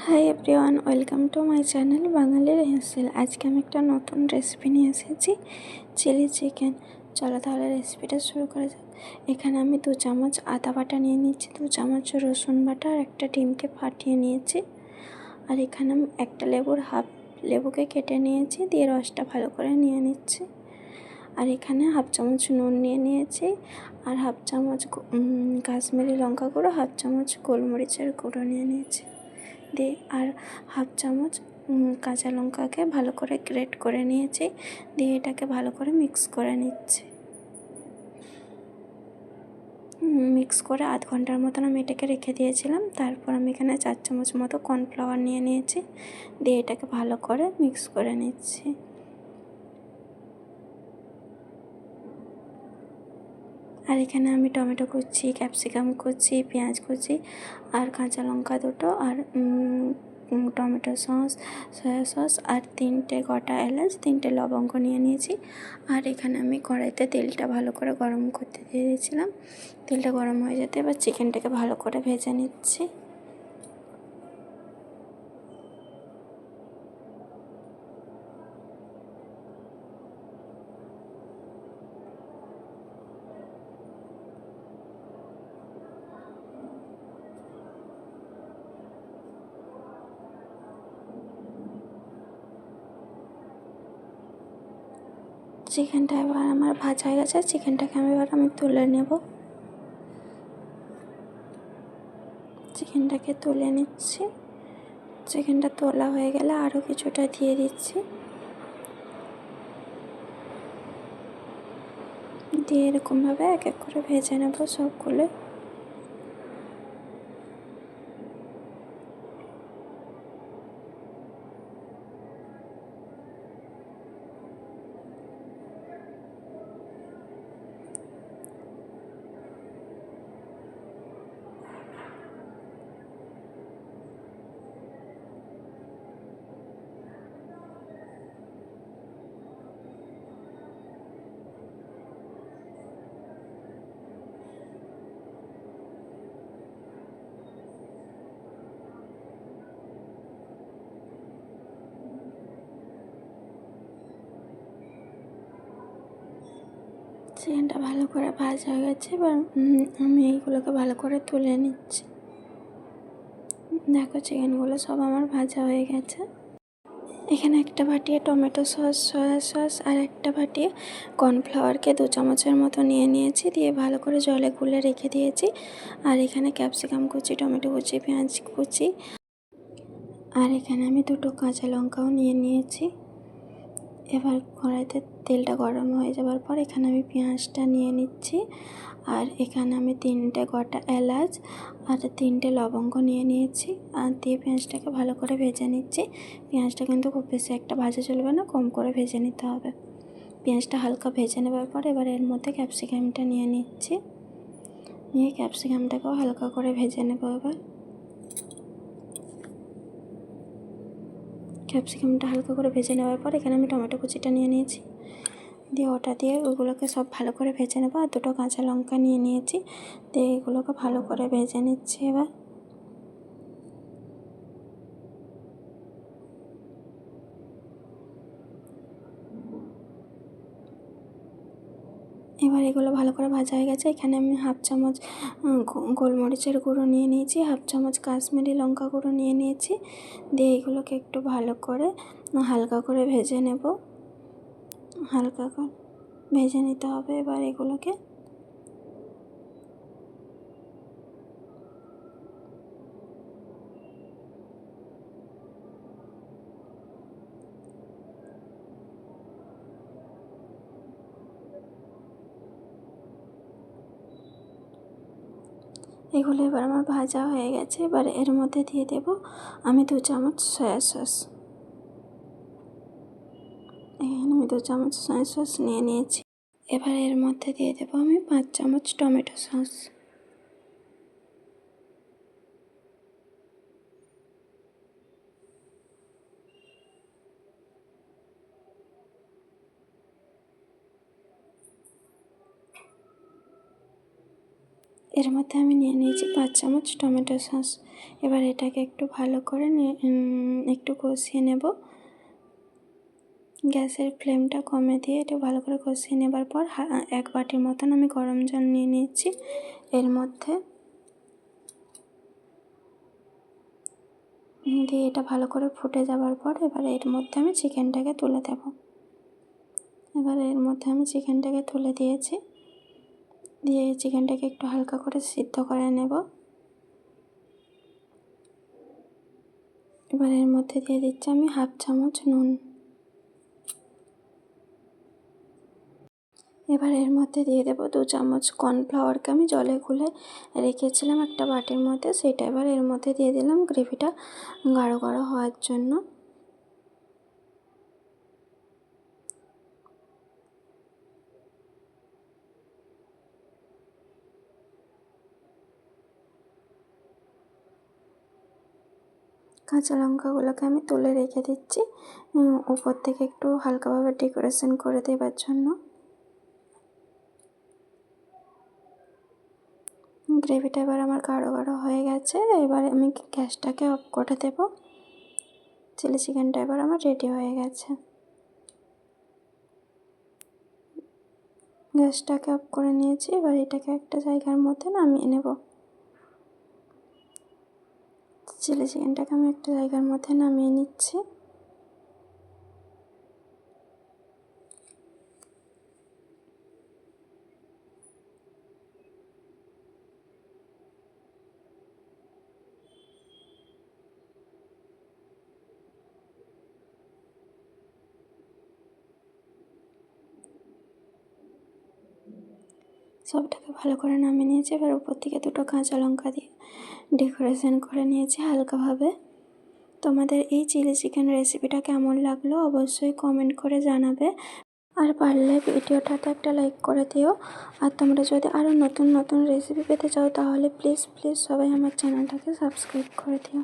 Hi everyone, welcome to my channel বাঙালির হেসেল। আজকে আমি একটা নতুন রেসিপি নিয়ে এসেছি, চিলি চিকেন। চলো তাহলে রেসিপিটা শুরু করা যাক। এখানে আমি 2 চামচ আদা বাটা নিয়ে নিচ্ছি, 2 চামচ রসুন বাটা আর একটা ডিমকে ফাটিয়ে নিয়েছি। আর এখানে আমি একটা লেবুকে কেটে নিয়েছি, দিয়ে রসটা ভালো করে নিয়ে নিচ্ছি। আর এখানে হাফ চামচ নুন নিয়ে নিয়েছি, আর হাফ চামচ কাশ্মীরি লঙ্কা গুঁড়ো, হাফ চামচ গোলমরিচের গুঁড়ো নিয়ে নিয়েছি। দিয়ে আর হাফ চামচ কাঁচা লঙ্কাকে ভালো করে গ্রেট করে নিয়েছি, দিয়ে এটাকে ভালো করে মিক্স করে নিচ্ছি। মিক্স করে আধ ঘন্টার মতন আমি এটাকে রেখে দিয়েছিলাম। তারপর আমি এখানে 4 চামচ মতো কর্নফ্লাওয়ার নিয়ে নিয়েছি, দিয়ে এটাকে ভালো করে মিক্স করে নিচ্ছি। আর এখানে আমি টমেটো কুচি, ক্যাপসিকাম কুচি, পেঁয়াজ কুচি আর কাঁচা লঙ্কা দুটো আর টমেটো সস, সয়া সস আর 3টে গোটা এলাচ, 3টে লবঙ্গ নিয়ে নিয়েছি। আর এখানে আমি কড়াইতে তেলটা ভালো করে গরম করতে দিয়ে দিয়েছিলাম। তেলটা গরম হয়ে যেতে এবার চিকেনটাকে ভালো করে ভেজে নিচ্ছি। চিকেনটা এবার আমার ভাজা হয়ে গেছে, চিকেনটাকে আমি তুলে নেব। চিকেনটাকে তুলে নিচ্ছি। চিকেনটা তোলা হয়ে গেলে আরও কিছুটা দিয়ে দিচ্ছি, দিয়ে এরকমভাবে এক এক করে ভেজে নেব সবগুলো। চিকেনটা ভালো করে ভাজা হয়ে গেছে, এবার আমি এইগুলোকে ভালো করে তুলে নিচ্ছি। দেখো চিকেনগুলো সব আমার ভাজা হয়ে গেছে। এখানে একটা বাটিয়ে টমেটো সস, সয়া সস আর একটা বাটিয়ে কর্নফ্লাওয়ারকে 2 চামচের মতো নিয়ে নিয়েছি, দিয়ে ভালো করে জলে গুলে রেখে দিয়েছি। আর এখানে ক্যাপসিকাম কুচি, টমেটো কুচি, পেঁয়াজ কুচি আর এখানে আমি 2টো কাঁচা লঙ্কাও নিয়ে নিয়েছি। এবার কড়াইতে তেলটা গরম হয়ে যাওয়ার পর এখানে আমি পেঁয়াজটা নিয়ে নিচ্ছি। আর এখানে আমি 3টে গোটা এলাচ আর 3টে লবঙ্গ নিয়ে নিয়েছি, আর দিয়ে পেঁয়াজটাকে ভালো করে ভেজে নিচ্ছি। পেঁয়াজটা কিন্তু খুব বেশি একটা ভাজা চলবে না, কম করে ভেজে নিতে হবে। পেঁয়াজটা হালকা ভেজে নেওয়ার পর এবার এর মধ্যে ক্যাপসিকামটা নিয়ে নিচ্ছি, নিয়ে ক্যাপসিকামটাকেও হালকা করে ভেজে নেব। এবার ক্যাপসিকামটা হালকা করে ভেজে নেওয়ার পর এখানে আমি টমেটো কুচিটা নিয়ে নিয়েছি, দিয়ে ওটা দিয়ে ওগুলোকে সব ভালো করে ভেজে নেবো। আর 2টো কাঁচা লঙ্কা নিয়ে নিয়েছি, দিয়ে এগুলোকে ভালো করে ভেজে নিচ্ছি। এবার এগুলো ভালো করে ভাজা হয়ে গেছে। এখানে আমি হাফ চামচ গোলমরিচের গুঁড়ো নিয়ে নিয়েছি, হাফ চামচ কাশ্মীরি লঙ্কা গুঁড়ো নিয়ে নিয়েছি, দিয়ে এগুলোকে একটু ভালো করে হালকা করে ভেজে নেব। হালকা করে ভেজে নিতে হবে এবার এগুলোকে। এগুলো এবার আমার ভাজা হয়ে গেছে। এবার এর মধ্যে দিয়ে দেব আমি 2 চামচ সয়া সস। এখানে আমি 2 চামচ সয়া সস নিয়ে নিয়েছি। এবার এর মধ্যে দিয়ে দেব আমি 5 চামচ টমেটো সস। এর মধ্যে আমি নিয়ে নিয়েছি 5 চামচ টমেটো সস। এবার এটাকে একটু ভালো করে একটু কষিয়ে নেব। গ্যাসের ফ্লেমটা কমে দিয়ে এটা ভালো করে কষিয়ে নেবার পর 1 বাটির মতন আমি গরম জল নিয়ে নিয়েছি। এর মধ্যে দিয়ে এটা ভালো করে ফুটে যাবার পর এবার এর মধ্যে আমি চিকেনটাকে তুলে দেব। এবার এর মধ্যে আমি চিকেনটাকে তুলে দিয়েছি। দিয়ে চিকেনটাকে একটু হালকা করে সিদ্ধ করে নেব। এবার এর মধ্যে দিয়ে দিচ্ছি আমি 1/2 চামচ নুন। এবার এর মধ্যে দিয়ে দেবো 2 চামচ কর্নফ্লাওয়ারকে আমি জলে গুলে রেখেছিলাম একটা বাটির মধ্যে, সেটা এবার এর মধ্যে দিয়ে দিলাম গ্রেভিটা গাঢ় গাঢ় হওয়ার জন্য। কাঁচা লঙ্কাগুলোকে আমি তুলে রেখে দিচ্ছি উপর থেকে একটু হালকাভাবে ডেকোরেশন করে দেবার জন্য। গ্রেভিটা এবার আমার গাঢ় গাঢ় হয়ে গেছে। এবার আমি গ্যাসটাকে অফ করে দেব। চিলি চিকেনটা এবার আমার রেডি হয়ে গেছে। গ্যাসটাকে অফ করে নিয়েছি। এবার এটাকে একটা জায়গার মধ্যে নামিয়ে নেব। চিলি চিকেনটাকে আমি একটা জায়গার মধ্যে নামিয়ে নিচ্ছি। সবটাকে ভালো করে নামিয়ে নিয়েছি। এবার উপর থেকে 2টো কাঁচা লঙ্কা দিয়ে ডেকোরেশন করে নিয়েছি হালকাভাবে। তোমাদের এই চিলি চিকেন রেসিপিটা কেমন লাগলো অবশ্যই কমেন্ট করে জানাবে। আর পারলে ভিডিওটাতে একটা লাইক করে দিও। আর তোমরা যদি আরও নতুন নতুন রেসিপি পেতে চাও তাহলে প্লিজ সবাই আমার চ্যানেলটাকে সাবস্ক্রাইব করে দিও।